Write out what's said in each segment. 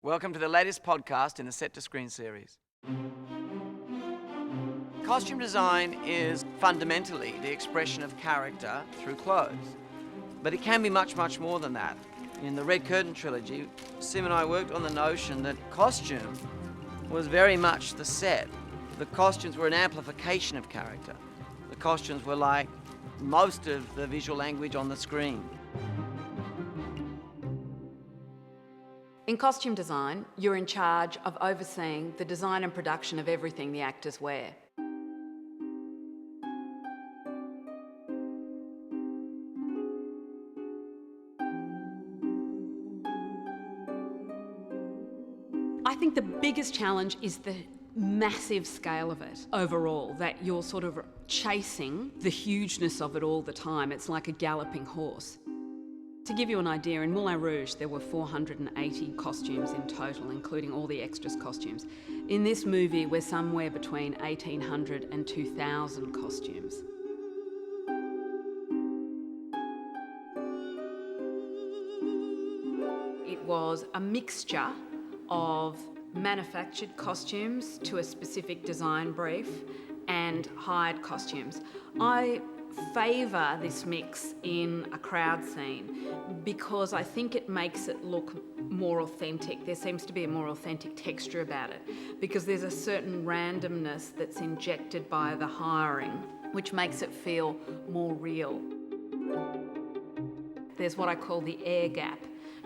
Welcome to the latest podcast in the Set to Screen series. Costume design is fundamentally the expression of character through clothes. But it can be much, much more than that. In the Red Curtain trilogy, Sim and I worked on the notion that costume was very much the set. The costumes were an amplification of character. The costumes were like most of the visual language on the screen. In costume design, you're in charge of overseeing the design and production of everything the actors wear. I think the biggest challenge is the massive scale of it overall, that you're sort of chasing the hugeness of it all the time. It's like a galloping horse. To give you an idea, in Moulin Rouge there were 480 costumes in total, including all the extras costumes. In this movie we're somewhere between 1,800 and 2,000 costumes. It was a mixture of manufactured costumes to a specific design brief and hired costumes. I favour this mix in a crowd scene because I think it makes it look more authentic. There seems to be a more authentic texture about it because there's a certain randomness that's injected by the hiring which makes it feel more real. There's what I call the air gap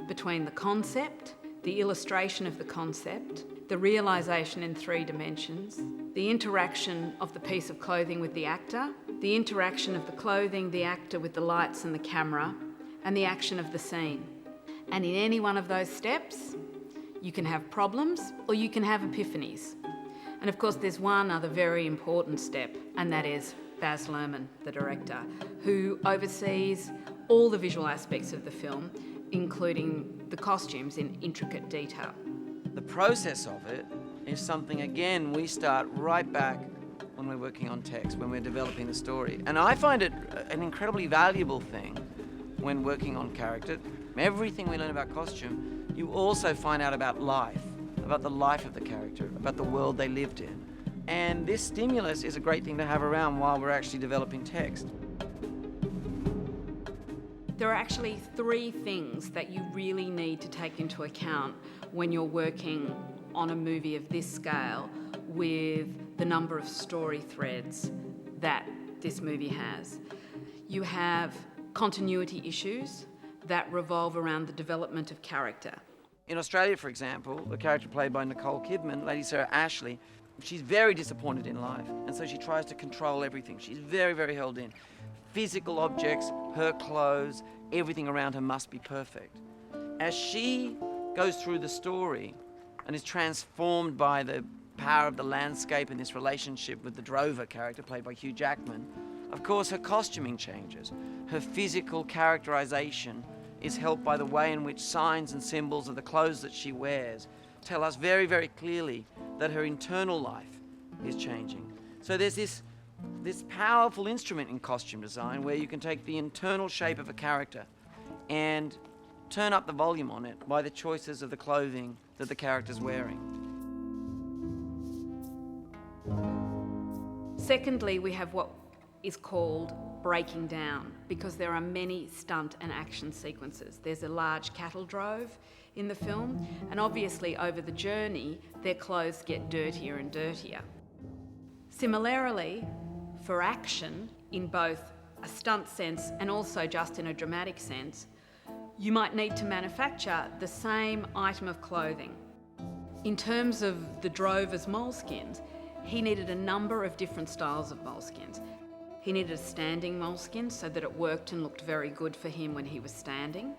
between the concept, the illustration of the concept, the realisation in 3 dimensions, the interaction of the piece of clothing with the actor, the interaction of the clothing, the actor with the lights and the camera, and the action of the scene. And in any one of those steps, you can have problems or you can have epiphanies. And of course, there's one other very important step, and that is Baz Luhrmann, the director, who oversees all the visual aspects of the film, including the costumes in intricate detail. The process of it is something, again, we start right back when we're working on text, when we're developing the story. And I find it an incredibly valuable thing when working on character. Everything we learn about costume, you also find out about life, about the life of the character, about the world they lived in. And this stimulus is a great thing to have around while we're actually developing text. There are actually 3 things that you really need to take into account when you're working on a movie of this scale with the number of story threads that this movie has. You have continuity issues that revolve around the development of character. In Australia, for example, the character played by Nicole Kidman, Lady Sarah Ashley, she's very disappointed in life, and so she tries to control everything. She's very, very held in. Physical objects, her clothes, everything around her must be perfect. As she goes through the story and is transformed by the power of the landscape and this relationship with the drover character played by Hugh Jackman, of course her costuming changes. Her physical characterization is helped by the way in which signs and symbols of the clothes that she wears tell us very, very clearly that her internal life is changing. So there's this powerful instrument in costume design where you can take the internal shape of a character and turn up the volume on it by the choices of the clothing that the character's wearing. Secondly, we have what is called breaking down, because there are many stunt and action sequences. There's a large cattle drove in the film, and obviously over the journey, their clothes get dirtier and dirtier. Similarly, for action, in both a stunt sense and also just in a dramatic sense, you might need to manufacture the same item of clothing. In terms of the drover's moleskins, he needed a number of different styles of moleskins. He needed a standing moleskin so that it worked and looked very good for him when he was standing.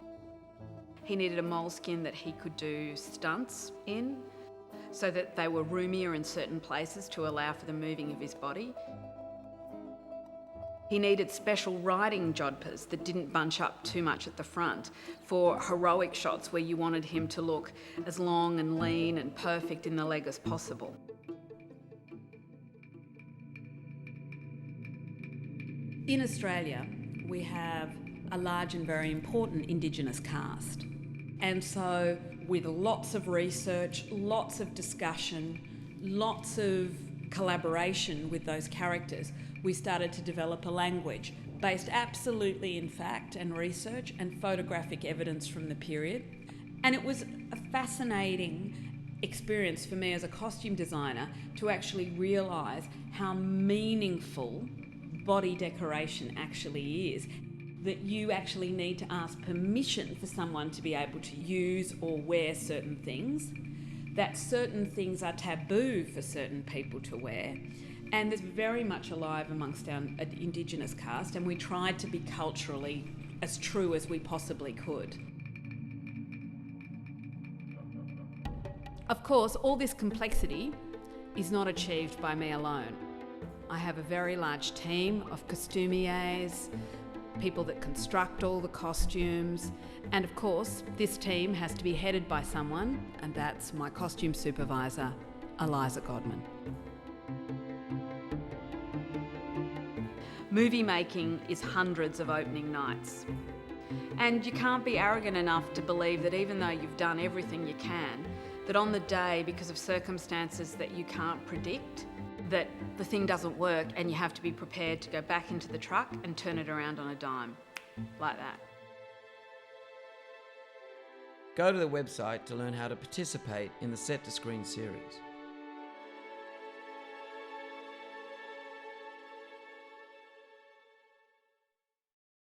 He needed a moleskin that he could do stunts in so that they were roomier in certain places to allow for the moving of his body. He needed special riding jodhpurs that didn't bunch up too much at the front for heroic shots where you wanted him to look as long and lean and perfect in the leg as possible. In Australia, we have a large and very important Indigenous cast. And so with lots of research, lots of discussion, lots of collaboration with those characters, we started to develop a language based absolutely in fact and research and photographic evidence from the period. And it was a fascinating experience for me as a costume designer to actually realise how meaningful body decoration actually is. That you actually need to ask permission for someone to be able to use or wear certain things, that certain things are taboo for certain people to wear, and it's very much alive amongst our Indigenous cast, and we tried to be culturally as true as we possibly could. Of course, all this complexity is not achieved by me alone. I have a very large team of costumiers, people that construct all the costumes, and of course, this team has to be headed by someone, and that's my costume supervisor, Eliza Godman. Movie making is hundreds of opening nights. And you can't be arrogant enough to believe that even though you've done everything you can, that on the day, because of circumstances that you can't predict, that the thing doesn't work and you have to be prepared to go back into the truck and turn it around on a dime, like that. Go to the website to learn how to participate in the Set to Screen series.